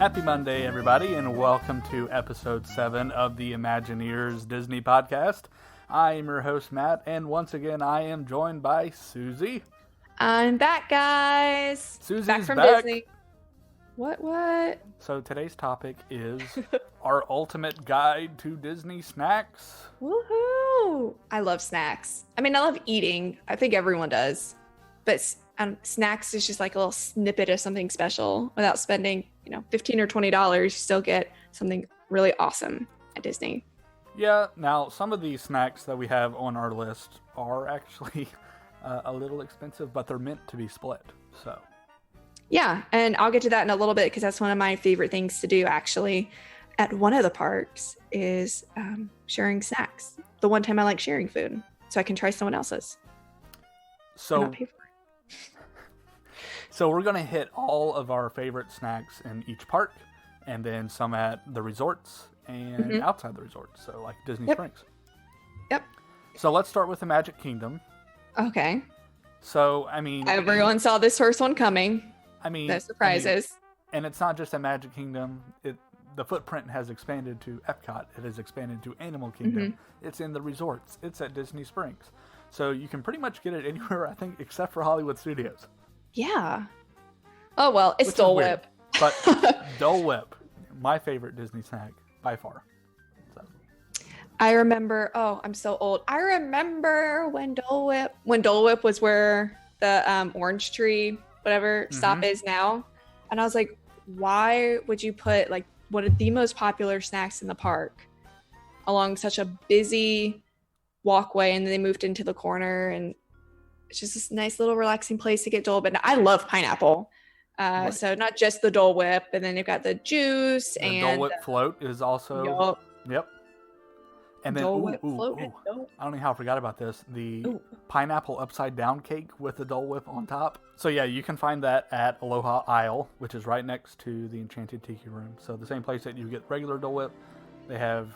Happy Monday, everybody, and welcome to episode 7 of the Imagineers Disney podcast. I am your host, Matt, and once again, I am joined by Susie. I'm back, guys. Susie's back from back. Disney. What? So today's topic is our ultimate guide to Disney snacks. Woohoo! I love snacks. I mean, I love eating. I think everyone does. But snacks is just like a little snippet of something special without spending, $15 or $20. You still get something really awesome at Disney. Yeah, now some of these snacks that we have on our list are actually a little expensive, but they're meant to be split, so. Yeah, and I'll get to that in a little bit because that's one of my favorite things to do, actually, at one of the parks is sharing snacks. The one time I like sharing food, so I can try someone else's. So, and not pay for it. So we're going to hit all of our favorite snacks in each park, and then some at the resorts and outside the resorts, so like Disney Springs. Yep. So let's start with the Magic Kingdom. Okay. So, I mean... Everyone saw this first one coming. No surprises. And it's not just a Magic Kingdom. The footprint has expanded to Epcot. It has expanded to Animal Kingdom. It's in the resorts. It's at Disney Springs. So you can pretty much get it anywhere, I think, except for Hollywood Studios. Yeah. Oh, well, it's Dole Whip. But Dole Whip, my favorite Disney snack by far. So. I remember, I'm so old. I remember when Dole Whip was where the orange tree, whatever stop is now. And I was like, why would you put like one of the most popular snacks in the park along such a busy walkway? And then they moved into the corner, and it's just this nice little relaxing place to get Dole Whip. And I love pineapple. Right. So not just the Dole Whip, and then they've got the juice the and Dole Whip float is also. Yep. And then, I don't know how I forgot about this. The pineapple upside down cake with the Dole Whip on top. So yeah, you can find that at Aloha Isle, which is right next to the Enchanted Tiki Room. So the same place that you get regular Dole Whip, they have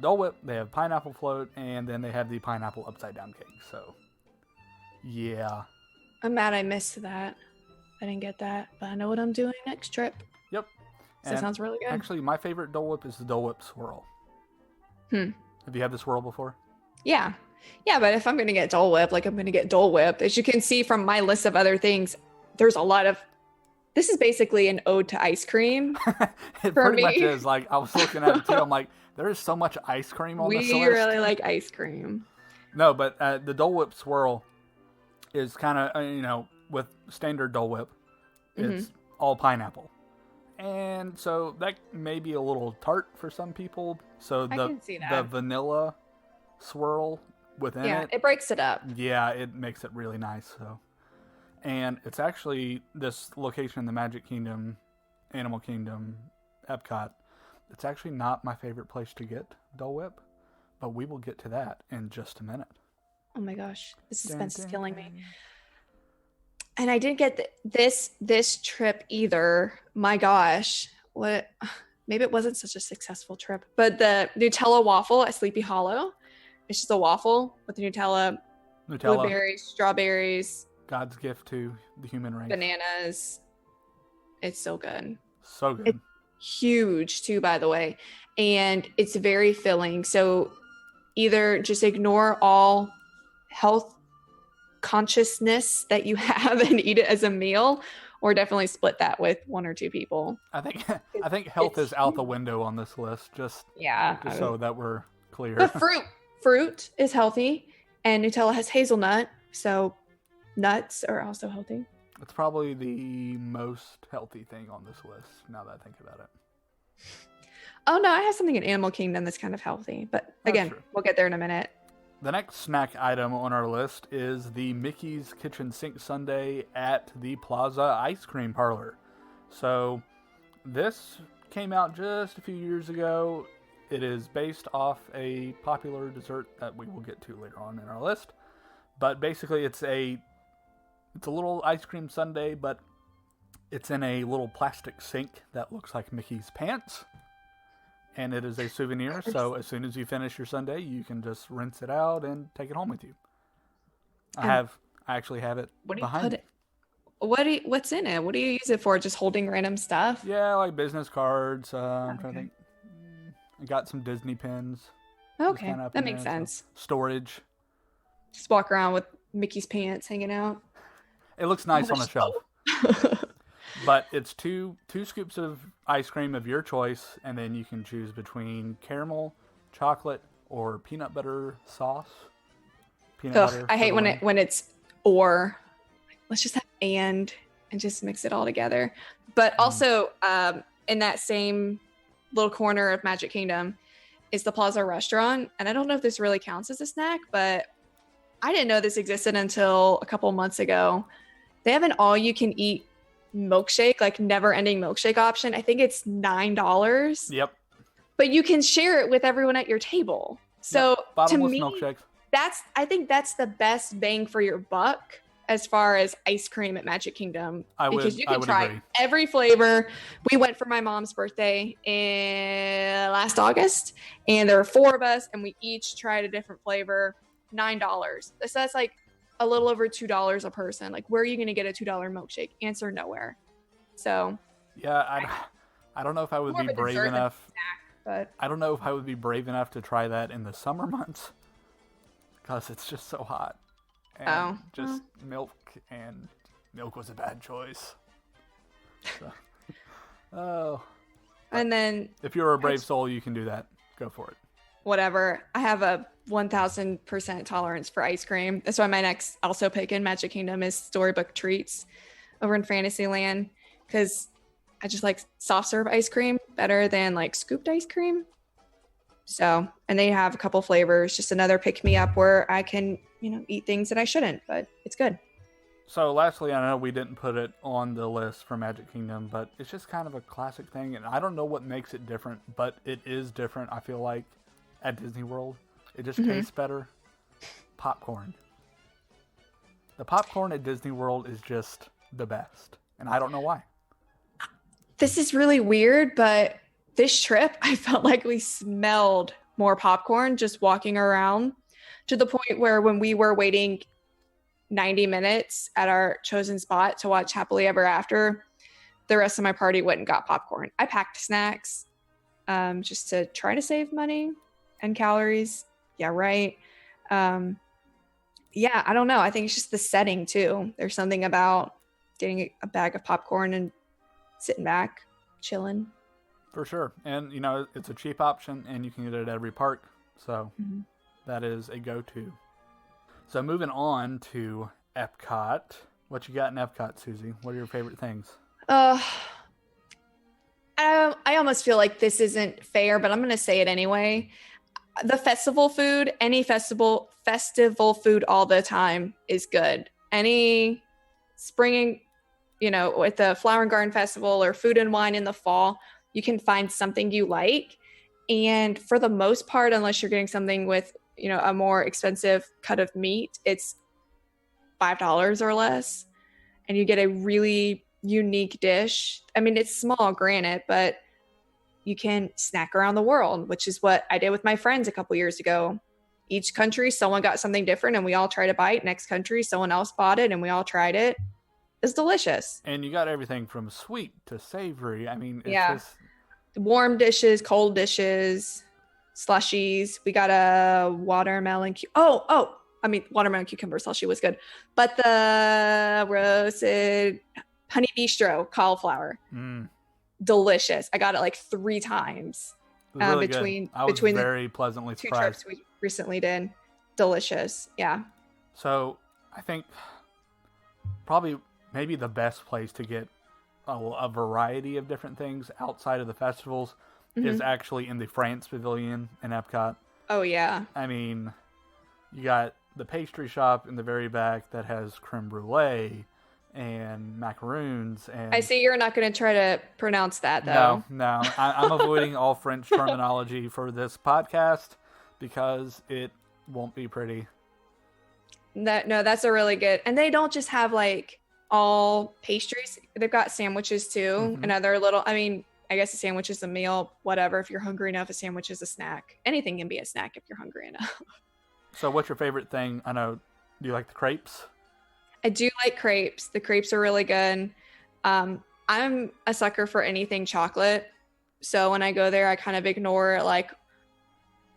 Dole Whip, they have pineapple float, and then they have the pineapple upside down cake. So yeah. I'm mad I missed that. I didn't get that, but I know what I'm doing next trip. Yep. So that sounds really good. Actually, my favorite Dole Whip is the Dole Whip swirl. Have you had the swirl before? Yeah, but if I'm going to get Dole Whip, I'm going to get Dole Whip. As you can see from my list of other things, there's a lot of... This is basically an ode to ice cream. It pretty much is. Like, I was looking at it too. I'm like, there is so much ice cream on this list. We really like ice cream. No, but the Dole Whip swirl is kind of, with standard Dole Whip, it's all pineapple. And so that may be a little tart for some people. So I can see that. The vanilla swirl within it breaks it up. Yeah, it makes it really nice. So, and it's actually this location in the Magic Kingdom, Animal Kingdom, Epcot. It's actually not my favorite place to get Dole Whip, but we will get to that in just a minute. Oh my gosh, the suspense is killing me. And I didn't get this trip either. My gosh, what? Maybe it wasn't such a successful trip. But the Nutella waffle at Sleepy Hollow, it's just a waffle with Nutella, blueberries, strawberries, God's gift to the human race, bananas. It's so good. So good. It's huge too, by the way, and it's very filling. So either just ignore all health consciousness that you have and eat it as a meal, or definitely split that with one or two people. I think health is out the window on this list, just so that we're clear. But fruit is healthy, and Nutella has hazelnut, so nuts are also healthy. It's probably the most healthy thing on this list, now that I think about it. Oh no, I have something in Animal Kingdom that's kind of healthy, but again, we'll get there in a minute. The next snack item on our list is the Mickey's Kitchen Sink Sundae at the Plaza Ice Cream Parlor. So this came out just a few years ago. It is based off a popular dessert that we will get to later on in our list. But basically it's a little ice cream sundae, but it's in a little plastic sink that looks like Mickey's pants. And it is a souvenir, so as soon as you finish your sundae, you can just rinse it out and take it home with you. I actually have it behind me. What's in it? What do you use it for? Just holding random stuff? Yeah, like business cards. I'm trying to think. I got some Disney pins. Just Okay, kind of up that in makes there. So sense. storage. Just walk around with Mickey's pants hanging out. It looks Oh, nice on the shelf. But it's two scoops of ice cream of your choice, and then you can choose between caramel, chocolate, or peanut butter sauce. Ugh, I hate when it's or. Let's just have and just mix it all together. But also, in that same little corner of Magic Kingdom is the Plaza restaurant, and I don't know if this really counts as a snack, but I didn't know this existed until a couple months ago. They have an all-you-can-eat milkshake, like never-ending milkshake option. I think it's $9. Yep. But you can share it with everyone at your table. So Yep. Bottomless to me, milkshakes. I think that's the best bang for your buck as far as ice cream at Magic Kingdom. Because you can try agree. every flavor. We went for my mom's birthday in last August, and there were 4 of us, and we each tried a different flavor. $9. So that's like a little over $2 a person. Like, where are you going to get a $2 milkshake? Answer: nowhere. So yeah, I don't know if I would be brave enough. But I don't know if I would be brave enough to try that in the summer months because it's just so hot. And milk was a bad choice. So, and then if you're a brave soul, you can do that. Go for it. Whatever. I have a 1000% tolerance for ice cream. That's why my next also pick in Magic Kingdom is Storybook Treats over in Fantasyland, because I just like soft serve ice cream better than like scooped ice cream. So, and they have a couple flavors, just another pick me up where I can, eat things that I shouldn't, but it's good. So lastly, I know we didn't put it on the list for Magic Kingdom, but it's just kind of a classic thing, and I don't know what makes it different, but it is different, I feel like, at Disney World. It just tastes better. Popcorn. The popcorn at Disney World is just the best, and I don't know why. This is really weird, but this trip, I felt like we smelled more popcorn just walking around, to the point where when we were waiting 90 minutes at our chosen spot to watch Happily Ever After, the rest of my party went and got popcorn. I packed snacks just to try to save money and calories. Yeah, right. I don't know. I think it's just the setting too. There's something about getting a bag of popcorn and sitting back, chilling. For sure. And, it's a cheap option, and you can get it at every park. So that is a go-to. So moving on to Epcot. What you got in Epcot, Susie? What are your favorite things? I almost feel like this isn't fair, but I'm going to say it anyway. The festival food, any festival food all the time is good. Any spring, with the Flower and Garden Festival or Food and Wine in the fall, you can find something you like. And for the most part, unless you're getting something with, a more expensive cut of meat, it's $5 or less. And you get a really unique dish. I mean, it's small, granted, but you can snack around the world, which is what I did with my friends a couple years ago. Each country, someone got something different and we all tried a bite. Next country, someone else bought it and we all tried it. It's delicious. And you got everything from sweet to savory. I mean, it's just... warm dishes, cold dishes, slushies. We got a watermelon. Watermelon cucumber slushie was good. But the roasted honey bistro cauliflower, delicious. I got it like 3 times really between very pleasantly two surprised. trips we recently did. Delicious, yeah. So I think probably maybe the best place to get a variety of different things outside of the festivals is actually in the France Pavilion in Epcot. Oh, yeah. I mean, you got the pastry shop in the very back that has creme brulee and macaroons. And I see you're not going to try to pronounce that, though. No. I'm avoiding all French terminology for this podcast because it won't be pretty. No, that's a really good. And they don't just have like all pastries. They've got sandwiches too. And other little, I guess a sandwich is a meal, whatever. If you're hungry enough, a sandwich is a snack. Anything can be a snack if you're hungry enough. So what's your favorite thing? I know, do you like the crepes? I do like crepes. The crepes are really good. I'm a sucker for anything chocolate. So when I go there, I kind of ignore like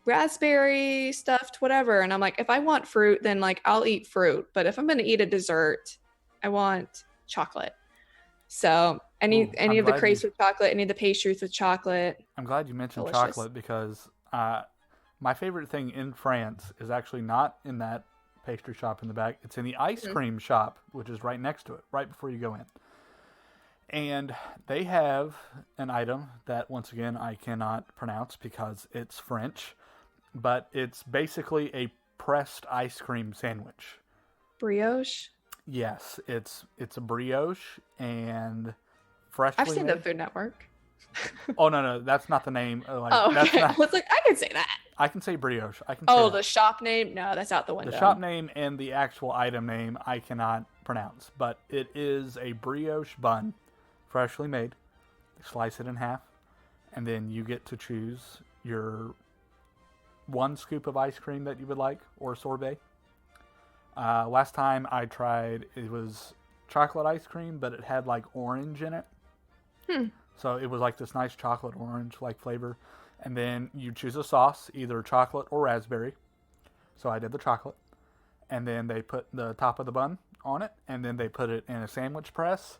raspberry stuffed, whatever. And I'm like, if I want fruit, then like I'll eat fruit. But if I'm going to eat a dessert, I want chocolate. So any of the crepes with chocolate, any of the pastries with chocolate. I'm glad you mentioned delicious. chocolate because my favorite thing in France is actually not in that pastry shop in the back. It's in the ice cream shop, which is right next to it, right before you go in. And they have an item that, once again, I cannot pronounce because it's French, but it's basically a pressed ice cream sandwich. Brioche? Yes, it's a brioche and freshly I've seen made. the Food Network. Oh, no, that's not the name. Okay. That's not... I was like, I can say that. I can say brioche. I can. Oh, the shop name? No, that's out the window. The shop name and the actual item name I cannot pronounce, but it is a brioche bun, freshly made. You slice it in half, and then you get to choose your one scoop of ice cream that you would like, or sorbet. Last time I tried, it was chocolate ice cream, but it had like orange in it. So it was like this nice chocolate orange like flavor. And then you choose a sauce, either chocolate or raspberry. So I did the chocolate. And then they put the top of the bun on it. And then they put it in a sandwich press.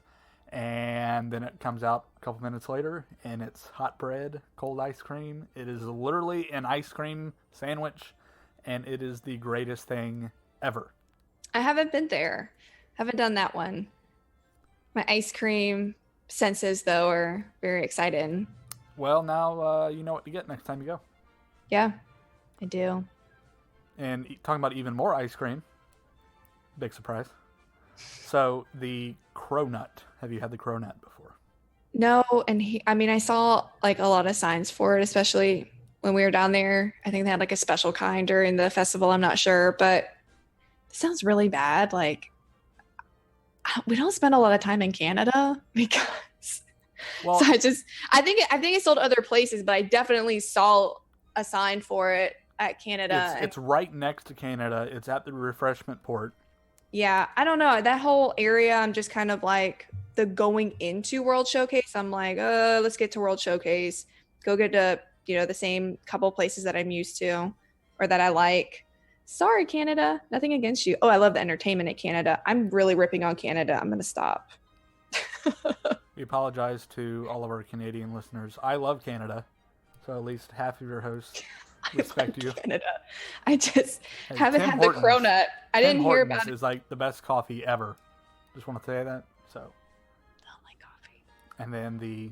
And then it comes out a couple minutes later. And it's hot bread, cold ice cream. It is literally an ice cream sandwich. And it is the greatest thing ever. I haven't been there. Haven't done that one. My ice cream senses, though, are very excited. Well, now you know what to get next time you go. Yeah, I do. And talking about even more ice cream, big surprise. So the cronut. Have you had the cronut before? No, and I saw like a lot of signs for it, especially when we were down there. I think they had like a special kind during the festival. I'm not sure, but it sounds really bad. Like we don't spend a lot of time in Canada because. Well, so I think it sold other places, but I definitely saw a sign for it at Canada. It's right next to Canada. It's at the refreshment port. Yeah, I don't know. That whole area, I'm just kind of like the going into World Showcase. I'm like, let's get to World Showcase. Go get to, the same couple places that I'm used to or that I like. Sorry, Canada. Nothing against you. Oh, I love the entertainment at Canada. I'm really ripping on Canada. I'm going to stop. We apologize to all of our Canadian listeners. I love Canada, so at least half of your hosts respect you. Canada. I just haven't had the cronut. I didn't hear about it. Is like the best coffee ever. Just want to say that. So. I don't like coffee. And then the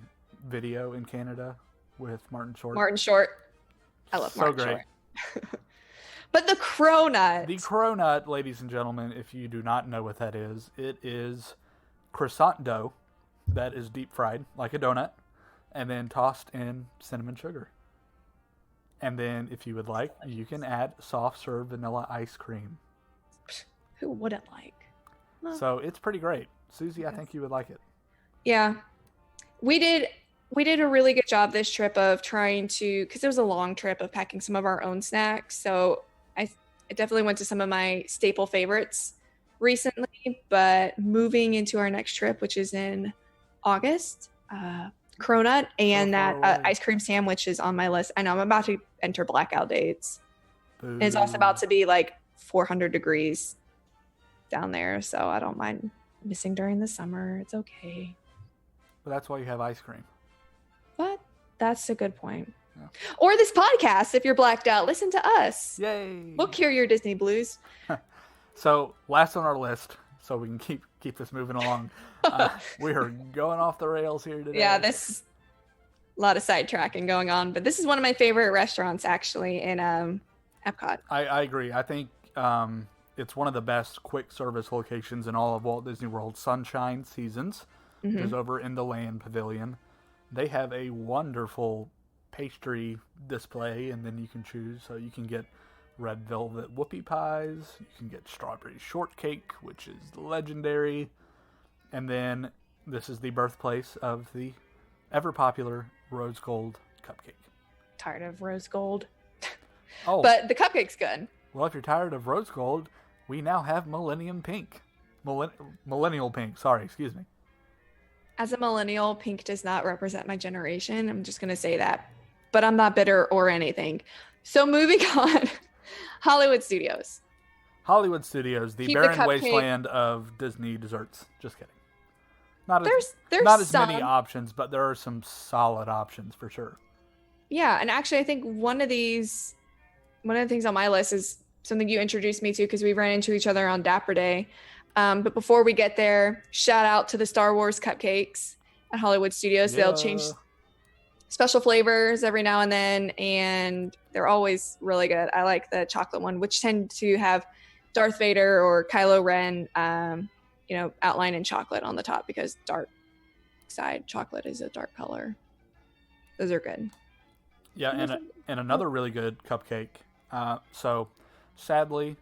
video in Canada with Martin Short. I love Martin Short. But the cronut. The cronut, ladies and gentlemen, if you do not know what that is, it is croissant dough that is deep fried like a donut and then tossed in cinnamon sugar. And then if you would like, you can add soft serve vanilla ice cream. Who wouldn't like? So it's pretty great. Susie, I think you would like it. Yeah. We did a really good job this trip of trying to, because it was a long trip, of packing some of our own snacks. So I definitely went to some of my staple favorites recently, but moving into our next trip, which is in August, cronut and that ice cream sandwich is on my list. I know I'm about to enter blackout dates. And it's also about to be like 400 degrees down there, so I don't mind missing during the summer. It's okay. But that's why you have ice cream. But that's a good point. Yeah. Or this podcast, if you're blacked out, listen to us. Yay! We'll cure your Disney blues. So last on our list, so we can keep this moving along. We are going off the rails here today. Yeah, this a lot of sidetracking going on, but this is one of my favorite restaurants actually in Epcot. I agree. I think it's one of the best quick service locations in all of Walt Disney World. Sunshine Seasons is over in the Land Pavilion. They have a wonderful pastry display, and then you can choose. So you can get red velvet whoopie pies. You can get strawberry shortcake, which is legendary. And then this is the birthplace of the ever-popular rose gold cupcake. Tired of rose gold. Oh. But the cupcake's good. Well, if you're tired of rose gold, we now have Millennium Pink. Millennial pink. Sorry, excuse me. As a millennial, pink does not represent my generation. I'm just going to say that. But I'm not bitter or anything. So moving on, Hollywood Studios. Hollywood Studios, the Keep the barren cupcake. wasteland of Disney desserts. Just kidding. Not There's not as some. many options, but there are some solid options for sure. Yeah, and actually I think one of the things on my list is something you introduced me to because we ran into each other on Dapper Day. But before we get there, shout out to the Star Wars cupcakes at Hollywood Studios. Yeah. They'll change special flavors every now and then, and they're always really good. I like the chocolate one, which tend to have Darth Vader or Kylo Ren, outlined in chocolate on the top because dark side chocolate is a dark color. Those are good. Yeah, and another really good cupcake. So, sadly,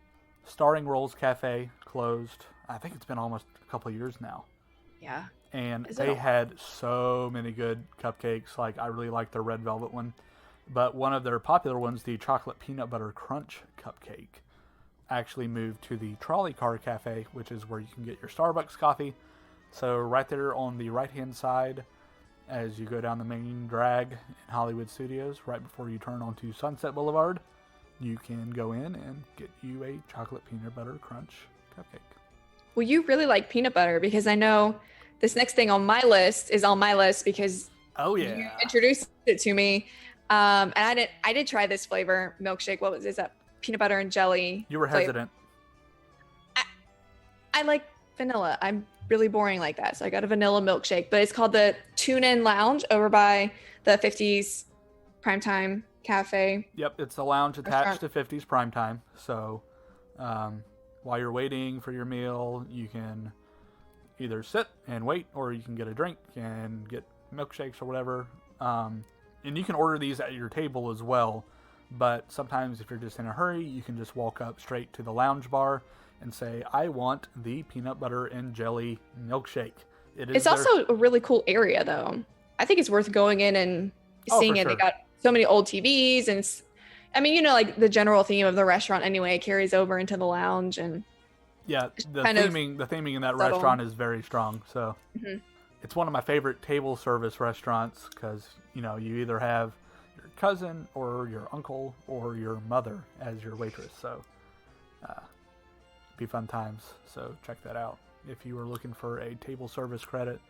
Starring Rolls Cafe closed. I think it's been almost a couple of years now. Yeah. And they had so many good cupcakes. Like, I really like their red velvet one. But one of their popular ones, the chocolate peanut butter crunch cupcake, actually moved to the Trolley Car Cafe, which is where you can get your Starbucks coffee. So right there on the right-hand side, as you go down the main drag in Hollywood Studios, right before you turn onto Sunset Boulevard, you can go in and get you a chocolate peanut butter crunch cupcake. Well, you really like peanut butter because I know this next thing on my list is on my list because you introduced it to me. And I did try this flavor milkshake. What was that? Peanut butter and jelly. You were hesitant. I like vanilla. I'm really boring like that. So I got a vanilla milkshake, but it's called the Tune-In Lounge over by the 50s Primetime Cafe. Yep, it's the lounge attached to 50s Primetime. So while you're waiting for your meal, you can either sit and wait, or you can get a drink and get milkshakes or whatever. And you can order these at your table as well. But sometimes if you're just in a hurry, you can just walk up straight to the lounge bar and say, I want the peanut butter and jelly milkshake. It's also a really cool area, though. I think it's worth going in and seeing it. Sure. They got so many old TVs. And I mean, like the general theme of the restaurant anyway carries over into the lounge. And yeah, the theming in that restaurant is very strong. So It's one of my favorite table service restaurants because, you either have your cousin or your uncle or your mother as your waitress. So be fun times. So check that out. If you are looking for a table service credit,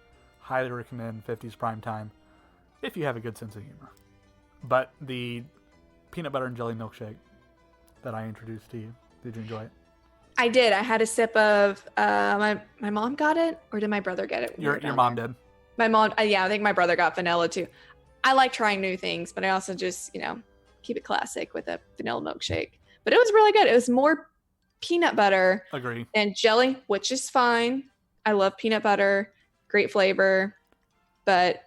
highly recommend 50s Primetime if you have a good sense of humor. But the peanut butter and jelly milkshake that I introduced to you, did you enjoy it? I did. I had a sip of my mom got it, or did my brother get it? Your mom did. My mom, I think my brother got vanilla too. I like trying new things, but I also just, keep it classic with a vanilla milkshake. But it was really good. It was more peanut butter and jelly, which is fine. I love peanut butter, great flavor, but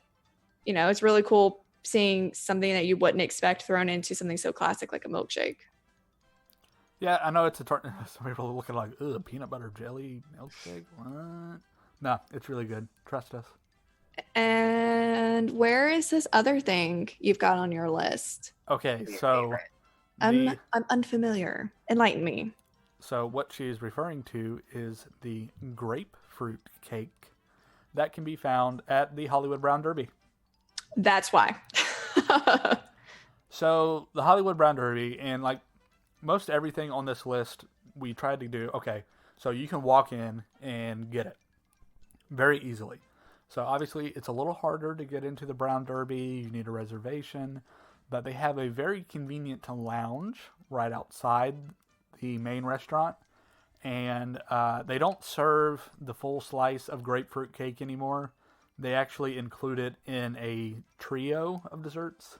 it's really cool seeing something that you wouldn't expect thrown into something so classic like a milkshake. Yeah, I know it's a some people are looking like, ugh, peanut butter jelly milkshake. What? No, it's really good. Trust us. And where is this other thing you've got on your list? Okay, so I'm unfamiliar. Enlighten me. So what she's referring to is the grapefruit cake that can be found at the Hollywood Brown Derby. That's why. So the Hollywood Brown Derby, and like most everything on this list, we tried to do, okay, so you can walk in and get it very easily. So obviously it's a little harder to get into the Brown Derby. You need a reservation, but they have a very convenient lounge right outside the main restaurant, and they don't serve the full slice of grapefruit cake anymore. They actually include it in a trio of desserts.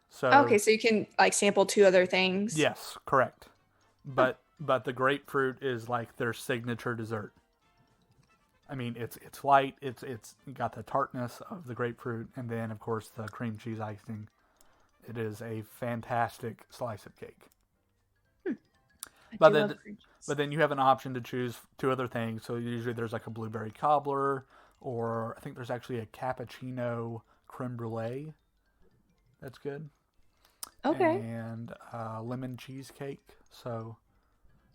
So okay, so you can like sample two other things. Yes, correct. But the grapefruit is like their signature dessert. I mean, it's light. It's got the tartness of the grapefruit, and then of course the cream cheese icing. It is a fantastic slice of cake. But then you have an option to choose two other things. So usually there's like a blueberry cobbler, or I think there's actually a cappuccino creme brulee. That's good. Okay. And lemon cheesecake. So,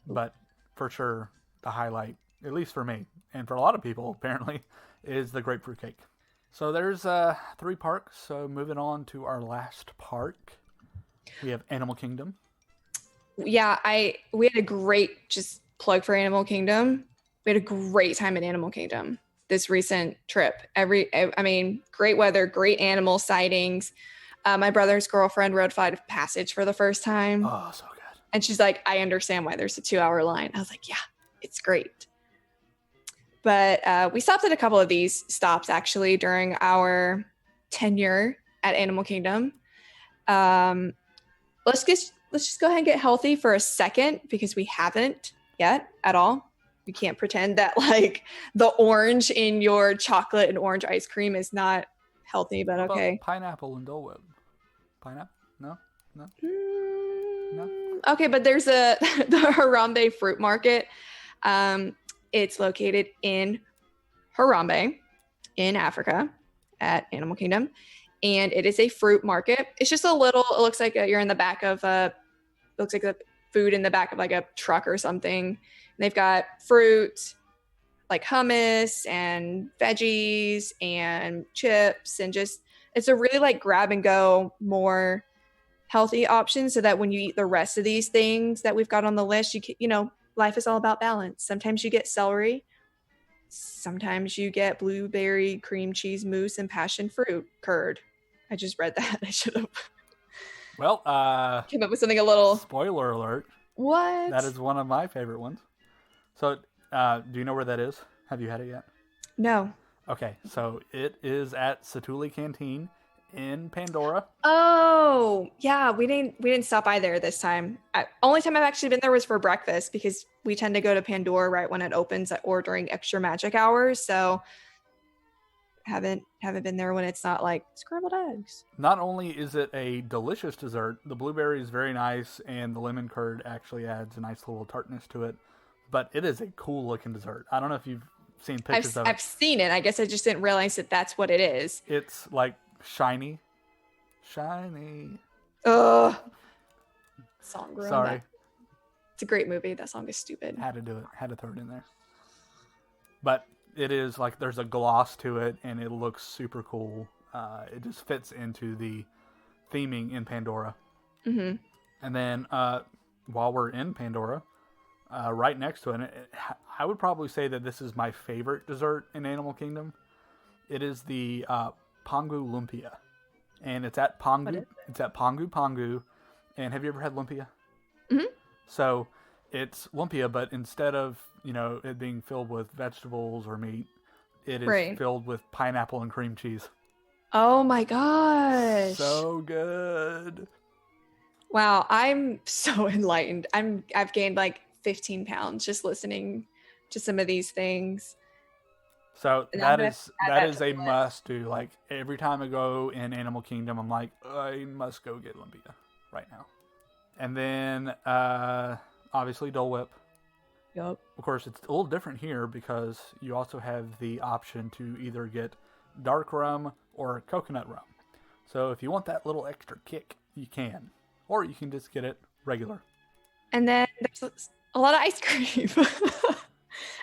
but for sure, the highlight at least for me, and for a lot of people apparently, is the grapefruit cake. So there's 3 parks. So moving on to our last park, we have Animal Kingdom. Yeah, we had a great, just plug for Animal Kingdom. We had a great time at Animal Kingdom this recent trip. Great weather, great animal sightings. My brother's girlfriend rode Flight of Passage for the first time. Oh, so good. And she's like, I understand why there's a 2-hour line. I was like, yeah, it's great. But we stopped at a couple of these stops actually during our tenure at Animal Kingdom. Let's just go ahead and get healthy for a second, because we haven't yet at all. You can't pretend that like the orange in your chocolate and orange ice cream is not healthy, but What okay. about pineapple and Dole Whip? Pineapple? No? No? Okay, but there's the Harambe Fruit Market. It's located in Harambe in Africa at Animal Kingdom. And it is a fruit market. It's just it looks like you're in the back of looks like the food in the back of like a truck or something. And they've got fruit, like hummus and veggies and chips, and just, it's a really like grab and go, more healthy option, so that when you eat the rest of these things that we've got on the list, life is all about balance. Sometimes you get celery. Sometimes you get blueberry cream cheese mousse and passion fruit curd. I just read that. I should have. Well, came up with something a little. Spoiler alert. What? That is one of my favorite ones. So, do you know where that is? Have you had it yet? No. Okay, so it is at Satuli Canteen in Pandora. Oh, yeah. We didn't stop by there this time. Only time I've actually been there was for breakfast, because we tend to go to Pandora right when it opens or during extra magic hours. So haven't been there when it's not like scrambled eggs. Not only is it a delicious dessert, the blueberry is very nice, and the lemon curd actually adds a nice little tartness to it, but it is a cool looking dessert. I don't know if you've seen pictures of it. I've seen it. I guess I just didn't realize that that's what it is. It's like shiny. Ugh. Song ruined Sorry. that. It's a great movie. That song is stupid. Had to do it. Had to throw it in there. But it is like, there's a gloss to it, and it looks super cool. It just fits into the theming in Pandora. Mm-hmm. And then while we're in Pandora, right next to it, I would probably say that this is my favorite dessert in Animal Kingdom. It is the Pongu Lumpia. And it's at Pongu. It's at Pongu Pongu. And have you ever had lumpia? Mm-hmm. So it's lumpia, but instead of, it being filled with vegetables or meat, it is filled with pineapple and cream cheese. Oh my gosh. So good. Wow, I'm so enlightened. I've gained like 15 pounds just listening to some of these things. So that is a must do. Like every time I go in Animal Kingdom, I'm like, I must go get lumpia right now. And then obviously Dole Whip. Yep. Of course, it's a little different here because you also have the option to either get dark rum or coconut rum. So if you want that little extra kick, you can. Or you can just get it regular. And then there's a lot of ice cream.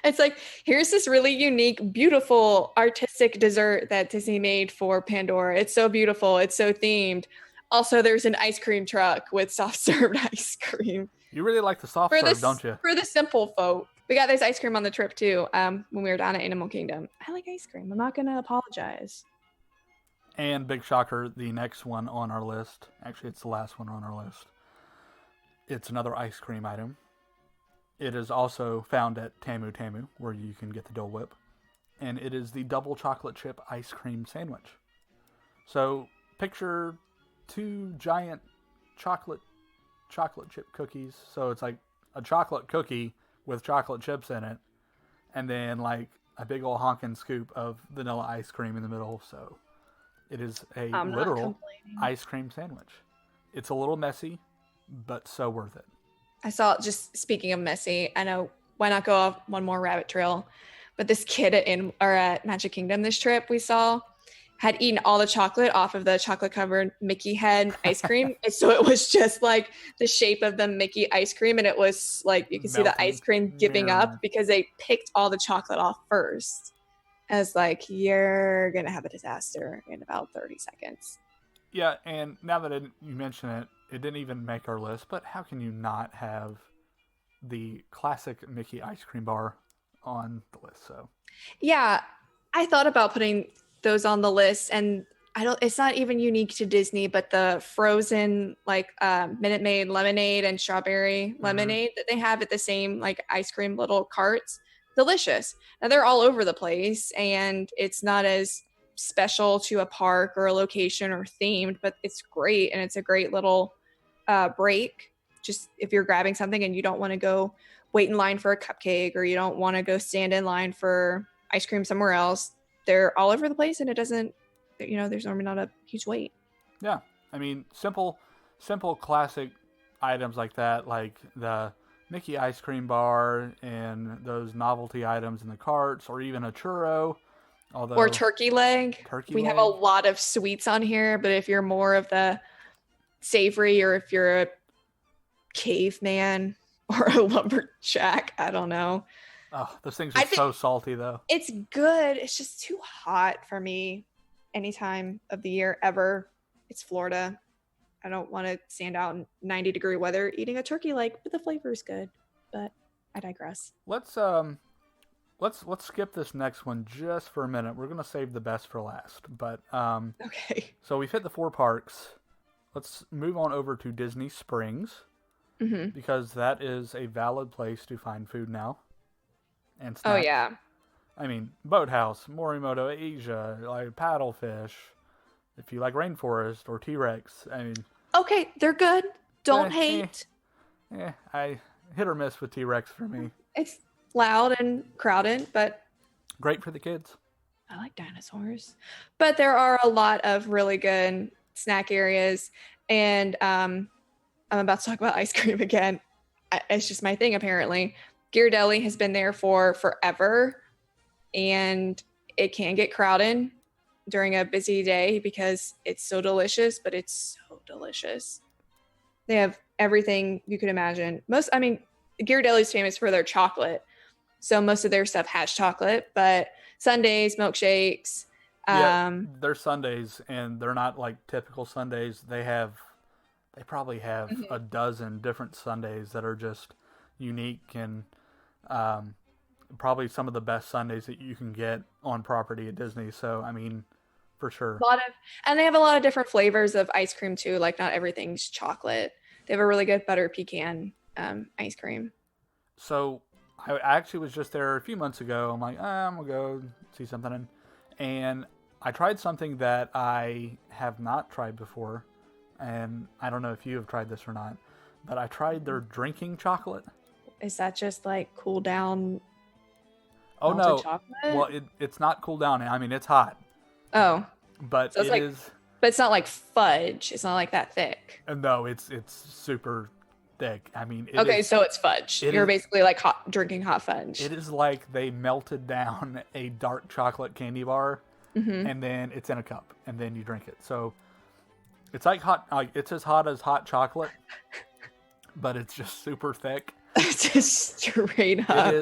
It's like, here's this really unique, beautiful, artistic dessert that Disney made for Pandora. It's so beautiful. It's so themed. Also, there's an ice cream truck with soft-served ice cream. You really like the soft serve, don't you? For the simple folk. We got this ice cream on the trip, too, when we were down at Animal Kingdom. I like ice cream. I'm not going to apologize. And big shocker, the next one on our list, actually it's the last one on our list, it's another ice cream item. It is also found at Tamu Tamu, where you can get the Dole Whip. And it is the double chocolate chip ice cream sandwich. So picture 2 giant chocolate chip cookies. So it's like a chocolate cookie with chocolate chips in it. And then like a big old honking scoop of vanilla ice cream in the middle. So it is a literal ice cream sandwich. It's a little messy, but so worth it. I saw, just speaking of messy, I know, why not go off one more rabbit trail? But this kid at Magic Kingdom this trip we saw had eaten all the chocolate off of the chocolate covered Mickey head ice cream. And so it was just like the shape of the Mickey ice cream. And it was like, you could see the ice cream giving up because they picked all the chocolate off first. I was like, you're going to have a disaster in about 30 seconds. Yeah. And now that you mention it, it didn't even make our list, but how can you not have the classic Mickey ice cream bar on the list? So yeah, I thought about putting those on the list, and it's not even unique to Disney, but the frozen like Minute Maid lemonade and strawberry lemonade that they have at the same like ice cream little carts, delicious. Now they're all over the place, and it's not as special to a park or a location or themed, but it's great, and it's a great little break. Just if you're grabbing something and you don't want to go wait in line for a cupcake, or you don't want to go stand in line for ice cream somewhere else, they're all over the place, and it doesn't, there's normally not a huge wait. Yeah. I mean, simple classic items like that, like the Mickey ice cream bar and those novelty items in the carts, or even a churro. Or turkey leg. We have a lot of sweets on here, but if you're more of the savory, or if you're a caveman or a lumberjack, I don't know. Oh, those things are so salty, though. It's good. It's just too hot for me any time of the year ever. It's Florida. I don't want to stand out in 90-degree weather eating a turkey leg, but the flavor is good. But I digress. Let's skip this next one just for a minute. We're gonna save the best for last. But okay. So we've hit the 4 parks. Let's move on over to Disney Springs, because that is a valid place to find food now. And snacks. Oh yeah. I mean, Boathouse, Morimoto, Asia, like paddlefish. If you like rainforest or T-Rex, I mean. Okay, they're good. Don't hate. I hit or miss with T-Rex for me. It's loud and crowded, but great for the kids. I like dinosaurs. But there are a lot of really good snack areas, and I'm about to talk about ice cream again. It's just my thing, apparently. Ghirardelli has been there for forever, and it can get crowded during a busy day because it's so delicious, but it's so delicious. They have everything you could imagine. Ghirardelli's famous for their chocolate. So most of their stuff has chocolate, but sundaes, milkshakes. They're sundaes, and they're not like typical sundaes. They probably have a dozen different sundaes that are just unique, and probably some of the best sundaes that you can get on property at Disney. So, I mean, for sure. And they have a lot of different flavors of ice cream too. Like not everything's chocolate. They have a really good butter pecan ice cream. So I actually was just there a few months ago. I'm like, I'm going to go see something. And I tried something that I have not tried before. And I don't know if you have tried this or not, but I tried their drinking chocolate. Is that just like cool down? Oh no! Chocolate? Well, it's not cool down. I mean, it's hot. Oh, but so it is. But it's not like fudge. It's not like that thick. No, it's super thick. I mean, so it's fudge. You're basically like drinking hot fudge. It is like they melted down a dark chocolate candy bar, and then it's in a cup, and then you drink it. So it's like hot. Like it's as hot as hot chocolate, but it's just super thick. Just straight up.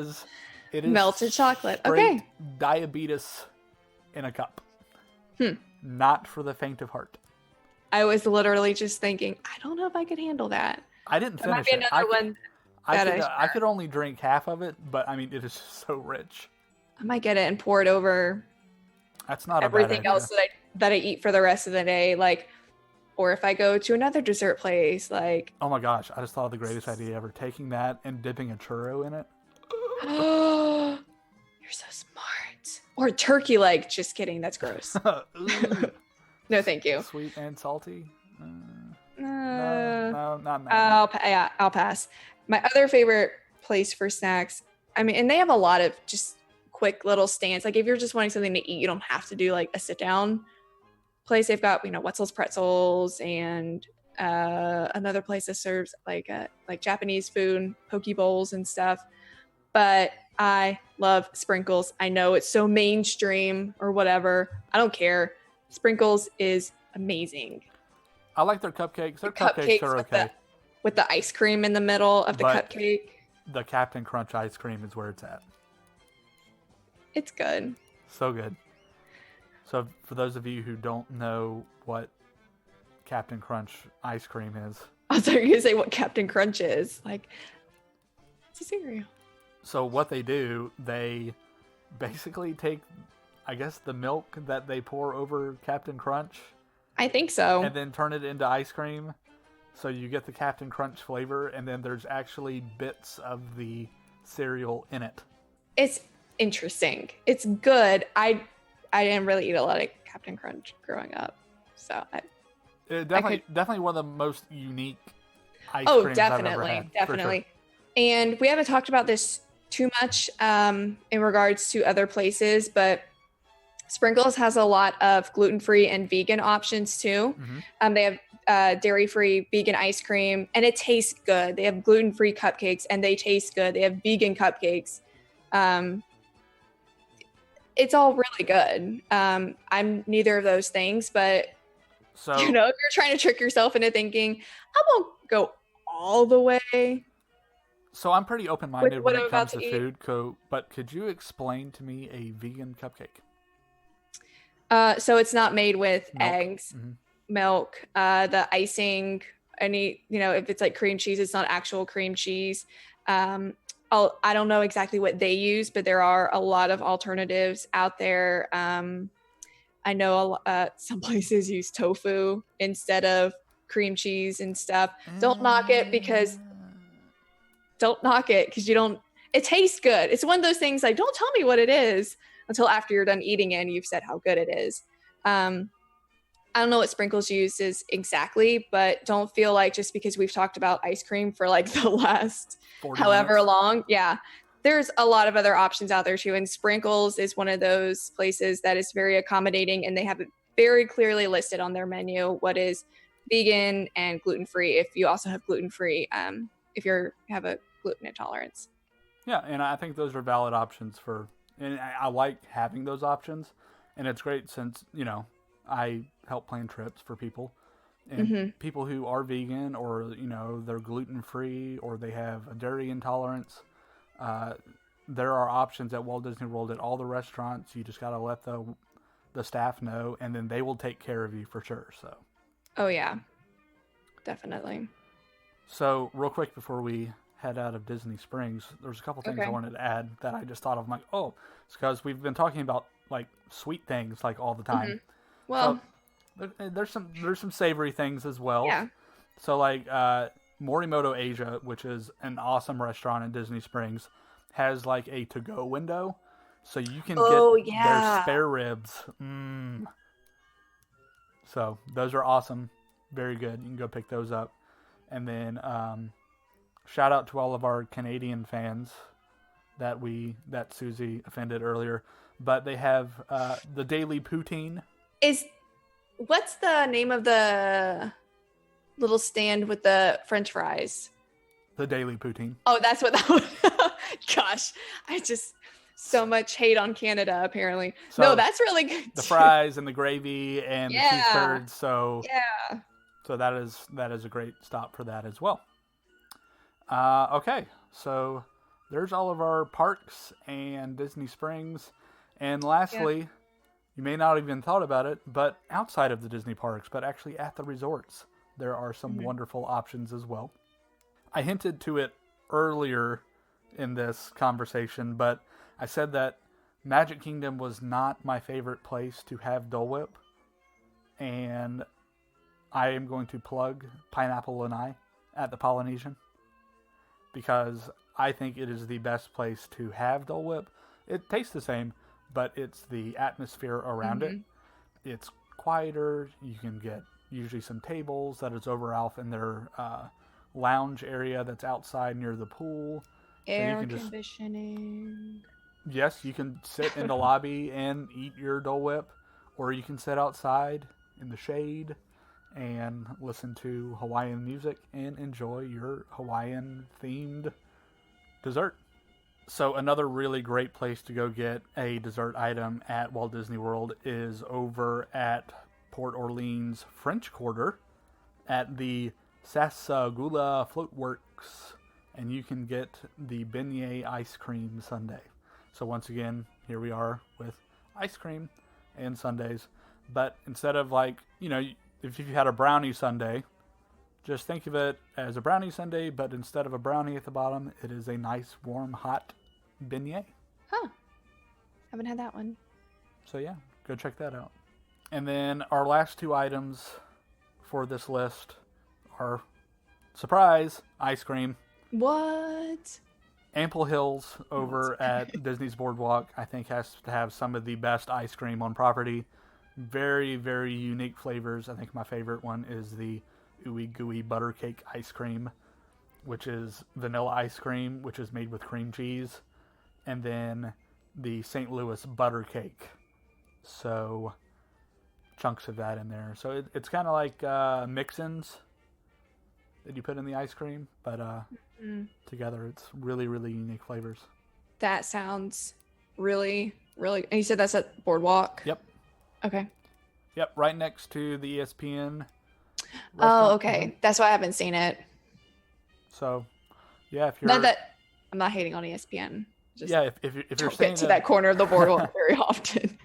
It is melted chocolate. Okay. Diabetes in a cup. Not for the faint of heart. I was literally just thinking, I don't know if I could handle that. I didn't finish might be it. Another one. I could only drink half of it, but I mean, it is just so rich. I might get it and pour it over. That's not everything else that I eat for the rest of the day. Like, or if I go to another dessert place, like. Oh my gosh! I just thought of the greatest idea ever: taking that and dipping a churro in it. You're so smart. Or turkey leg. Just kidding. That's gross. No, thank you. Sweet and salty. No, not that. I'll pass. My other favorite place for snacks. I mean, and they have a lot of just quick little stands. Like if you're just wanting something to eat, you don't have to do like a sit down place. They've got Wetzel's Pretzels and another place that serves like Japanese food, poke bowls and stuff. But I love sprinkles. I know it's so mainstream or whatever. I don't care. Sprinkles is amazing. I like their cupcakes. Their The cupcakes are okay. With the ice cream in the middle of the cupcake. The Captain Crunch ice cream is where it's at. It's good. So good. So for those of you who don't know what Captain Crunch ice cream is. I was going to say what Captain Crunch is. Like, it's a cereal. So what they do, they basically take, I guess, the milk that they pour over Captain Crunch. I think so. And then turn it into ice cream. So you get the Captain Crunch flavor, and then there's actually bits of the cereal in it. It's interesting. It's good. I didn't really eat a lot of Captain Crunch growing up. So definitely one of the most unique ice creams I've ever had. Definitely. Sure. And we haven't talked about this too much in regards to other places, but Sprinkles has a lot of gluten-free and vegan options too. Mm-hmm. They have dairy-free vegan ice cream, and it tastes good. They have gluten-free cupcakes, and they taste good. They have vegan cupcakes. It's all really good. I'm neither of those things, but so, if you're trying to trick yourself into thinking, I won't go all the way. So I'm pretty open-minded when it comes to food, but could you explain to me a vegan cupcake? So it's not made with eggs, mm-hmm. milk, the icing, if it's like cream cheese, it's not actual cream cheese. I don't know exactly what they use, but there are a lot of alternatives out there. I know some places use tofu instead of cream cheese and stuff. Don't knock it because it tastes good. It's one of those things like, don't tell me what it is until after you're done eating it and you've said how good it is. I don't know what Sprinkles uses exactly, but don't feel like just because we've talked about ice cream for like the last however long. Yeah. There's a lot of other options out there too. And Sprinkles is one of those places that is very accommodating, and they have it very clearly listed on their menu what is vegan and gluten-free. If you also have gluten-free, if you have a gluten intolerance. Yeah. And I think those are valid options and I like having those options, and it's great since, I help plan trips for people, and mm-hmm. people who are vegan or, they're gluten-free or they have a dairy intolerance. There are options at Walt Disney World at all the restaurants. You just got to let the staff know, and then they will take care of you for sure. So. Oh yeah, definitely. So real quick before we head out of Disney Springs, there's a couple things I wanted to add that I just thought of. I'm like, it's because we've been talking about like sweet things like all the time. Mm-hmm. Well, so, there's some savory things as well. Yeah. So like Morimoto Asia, which is an awesome restaurant in Disney Springs, has like a to-go window, so you can get their spare ribs. So those are awesome, very good. You can go pick those up, and then shout out to all of our Canadian fans that Susie offended earlier, but they have the Daily Poutine. What's the name of the little stand with the French fries? The Daily Poutine. Oh, that's what that was. Gosh, so much hate on Canada apparently. So no, that's really good. The fries and the gravy and the cheese curds. So yeah. So that is a great stop for that as well. Okay, so there's all of our parks and Disney Springs, and lastly, you may not have even thought about it, but outside of the Disney parks, but actually at the resorts, there are some wonderful options as well. I hinted to it earlier in this conversation, but I said that Magic Kingdom was not my favorite place to have Dole Whip, and I am going to plug Pineapple Lanai at the Polynesian because I think it is the best place to have Dole Whip. It tastes the same, but it's the atmosphere around it. It's quieter. You can get usually some tables that is over off in their lounge area that's outside near the pool. Air conditioning. Yes, you can sit in the lobby and eat your Dole Whip, or you can sit outside in the shade and listen to Hawaiian music and enjoy your Hawaiian-themed dessert. So another really great place to go get a dessert item at Walt Disney World is over at Port Orleans French Quarter at the Sasagula Floatworks, and you can get the beignet ice cream sundae. So once again, here we are with ice cream and sundaes, but instead of if you had a brownie sundae, just think of it as a brownie sundae, but instead of a brownie at the bottom, it is a nice warm hot beignet. Huh. Haven't had that one. So yeah, go check that out. And then our last two items for this list are, surprise, ice cream. What? Ample Hills over at Disney's Boardwalk, I think, has to have some of the best ice cream on property. Very, very unique flavors. I think my favorite one is the Ooey Gooey Butter Cake ice cream, which is vanilla ice cream, which is made with cream cheese, and then the St. Louis Butter Cake. So, chunks of that in there. So it's kind of like mix-ins that you put in the ice cream, but together it's really, really unique flavors. That sounds really, really... And you said that's at Boardwalk? Yep. Okay. Yep, right next to the ESPN restaurant. Oh, okay. That's why I haven't seen it. So, yeah, if you're... Not that I'm not hating on ESPN. Just yeah, if you're don't staying get to that corner of the boardwalk very often.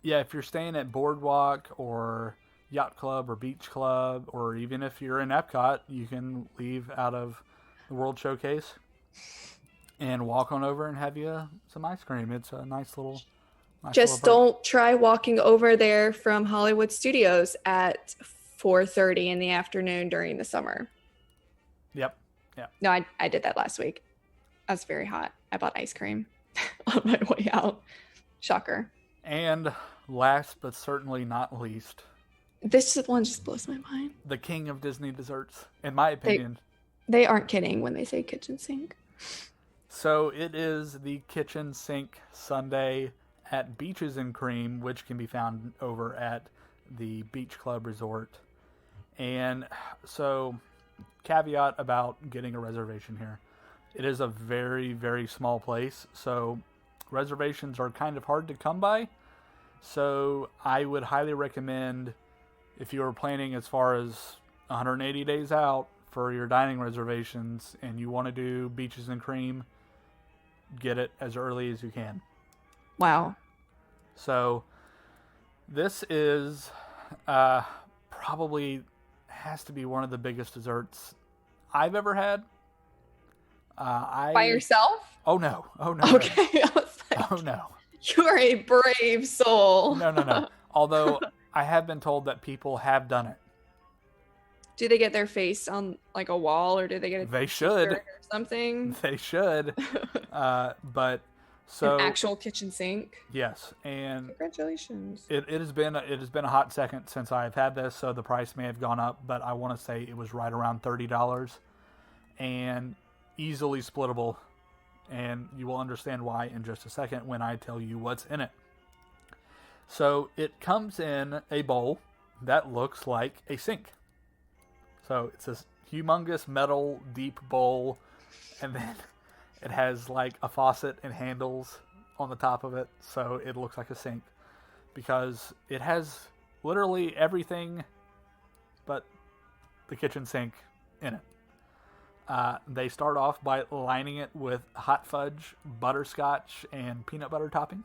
Yeah, if you're staying at Boardwalk or Yacht Club or Beach Club, or even if you're in Epcot, you can leave out of the World Showcase and walk on over and have you some ice cream. It's a nice little... Just don't try walking over there from Hollywood Studios at 4:30 in the afternoon during the summer. Yep. Yeah. No, I did that last week. I was very hot. I bought ice cream on my way out. Shocker. And last but certainly not least, this one just blows my mind. The king of Disney desserts, in my opinion. They aren't kidding when they say kitchen sink. So it is the kitchen sink sundae at Beaches and Cream, which can be found over at the Beach Club Resort. And so, caveat about getting a reservation here. It is a very, very small place, so reservations are kind of hard to come by. So I would highly recommend, if you are planning as far as 180 days out for your dining reservations and you want to do Beaches and Cream, get it as early as you can. Wow. So this is probably has to be one of the biggest desserts I've ever had. By yourself? Oh no. Okay. I was like, oh no. You're a brave soul. No. Although I have been told that people have done it. Do they get their face on like a wall, or do they get a They should or something? They should. But so an actual kitchen sink. Yes, and congratulations. It has been a hot second since I've had this, so the price may have gone up, but I want to say it was right around $30, and easily splittable. And you will understand why in just a second when I tell you what's in it. So it comes in a bowl that looks like a sink. So it's this humongous metal deep bowl, and then it has like a faucet and handles on the top of it, so it looks like a sink because it has literally everything but the kitchen sink in it. They start off by lining it with hot fudge, butterscotch, and peanut butter topping.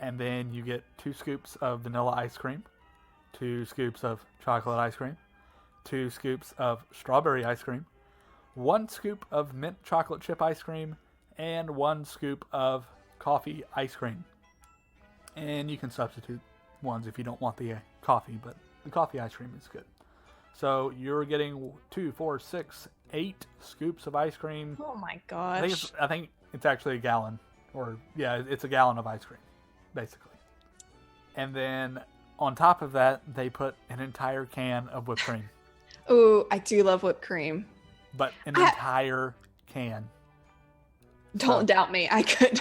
And then you get 2 scoops of vanilla ice cream, 2 scoops of chocolate ice cream, 2 scoops of strawberry ice cream, 1 scoop of mint chocolate chip ice cream, and 1 scoop of coffee ice cream. And you can substitute ones if you don't want the coffee, but the coffee ice cream is good. So you're getting 2, 4, 6, 8 scoops of ice cream. Oh my gosh. I think it's actually a gallon. Or, yeah, it's a gallon of ice cream, basically. And then on top of that, they put an entire can of whipped cream. Ooh, I do love whipped cream. But an entire can. Don't doubt me. I could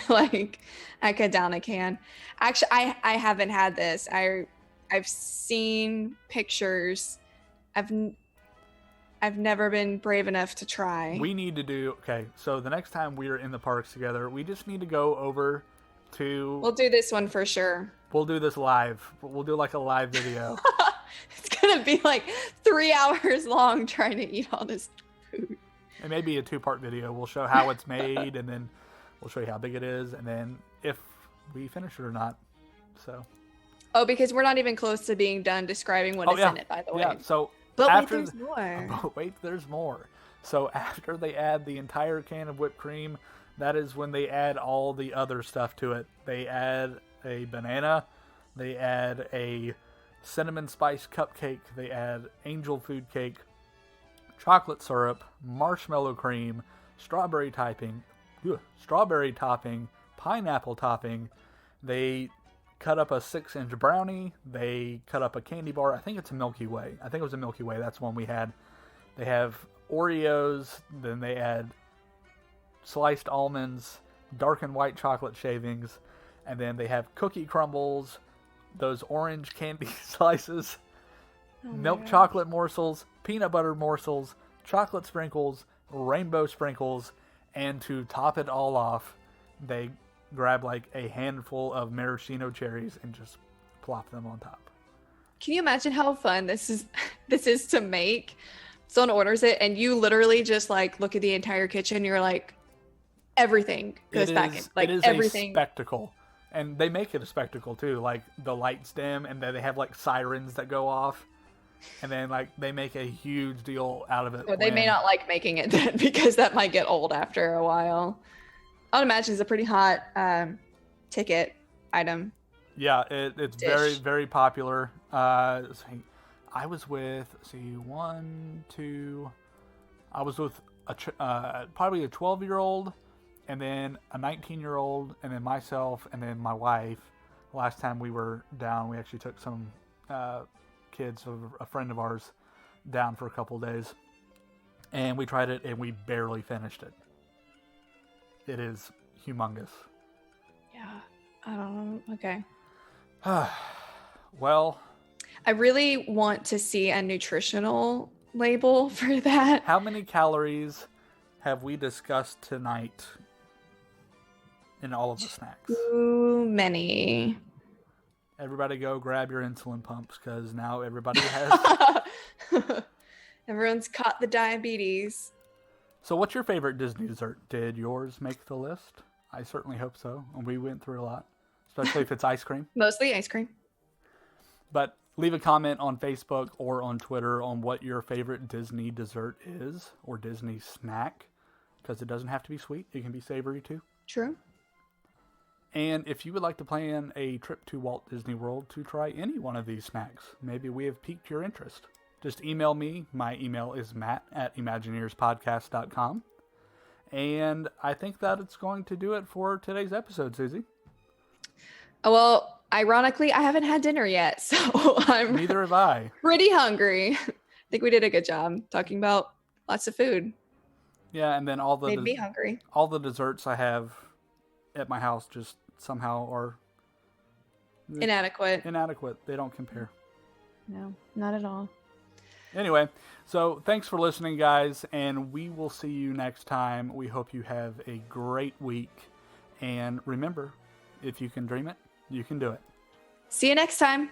down a can. Actually, I haven't had this. I've seen pictures. I've I've never been brave enough to try. We need to do, okay, so the next time we are in the parks together, we just need to go over to... We'll do this one for sure. We'll do this live. We'll do like a live video. It's going to be like 3 hours long trying to eat all this food. It may be a 2-part video. We'll show how it's made, and then we'll show you how big it is, and then if we finish it or not. So. Oh, because we're not even close to being done describing what is in it, by the way. Yeah, so but after wait, there's more. But wait, there's more. So after they add the entire can of whipped cream, that is when they add all the other stuff to it. They add a banana. They add a cinnamon spice cupcake. They add angel food cake, chocolate syrup, marshmallow cream, strawberry topping, pineapple topping. They cut up a 6-inch brownie. They cut up a candy bar. I think it's a Milky Way. I think it was a Milky Way. That's one we had. They have Oreos. Then they add sliced almonds, dark and white chocolate shavings. And then they have cookie crumbles, those orange candy slices, milk chocolate morsels, peanut butter morsels, chocolate sprinkles, rainbow sprinkles, and to top it all off, they grab like a handful of maraschino cherries and just plop them on top. Can you imagine how fun this is to make? Someone orders it and you literally just like look at the entire kitchen. You're like, everything goes back in. Like it is everything. A spectacle. And they make it a spectacle too. Like the lights dim and then they have like sirens that go off. And then like they make a huge deal out of it. Well, they may not like making it then because that might get old after a while. I would imagine it's a pretty hot ticket item. Yeah, it's dish. very, very popular. I was with, I was with probably a 12-year-old, and then a 19-year-old, and then myself, and then my wife. Last time we were down, we actually took some kids of a friend of ours down for a couple days, and we tried it, and we barely finished it. It is humongous. Yeah, I don't know. Okay. Well, I really want to see a nutritional label for that. how many calories have we discussed tonight in all of the snacks? Too many. Everybody go grab your insulin pumps because now everybody has... Everyone's caught the diabetes. So what's your favorite Disney dessert? Did yours make the list? I certainly hope so. And we went through a lot, especially if it's ice cream. Mostly ice cream. But leave a comment on Facebook or on Twitter on what your favorite Disney dessert is or Disney snack, because it doesn't have to be sweet. It can be savory too. True. And if you would like to plan a trip to Walt Disney World to try any one of these snacks, maybe we have piqued your interest. Just email me. My email is matt@imagineerspodcast.com. And I think that it's going to do it for today's episode, Susie. Oh, well, ironically, I haven't had dinner yet, so I'm Neither have I. pretty hungry. I think we did a good job talking about lots of food. Yeah, and then all the Made me hungry. all the desserts I have at my house just somehow are Inadequate. They don't compare. No, not at all. Anyway, so thanks for listening, guys, and we will see you next time. We hope you have a great week. And remember, if you can dream it, you can do it. See you next time.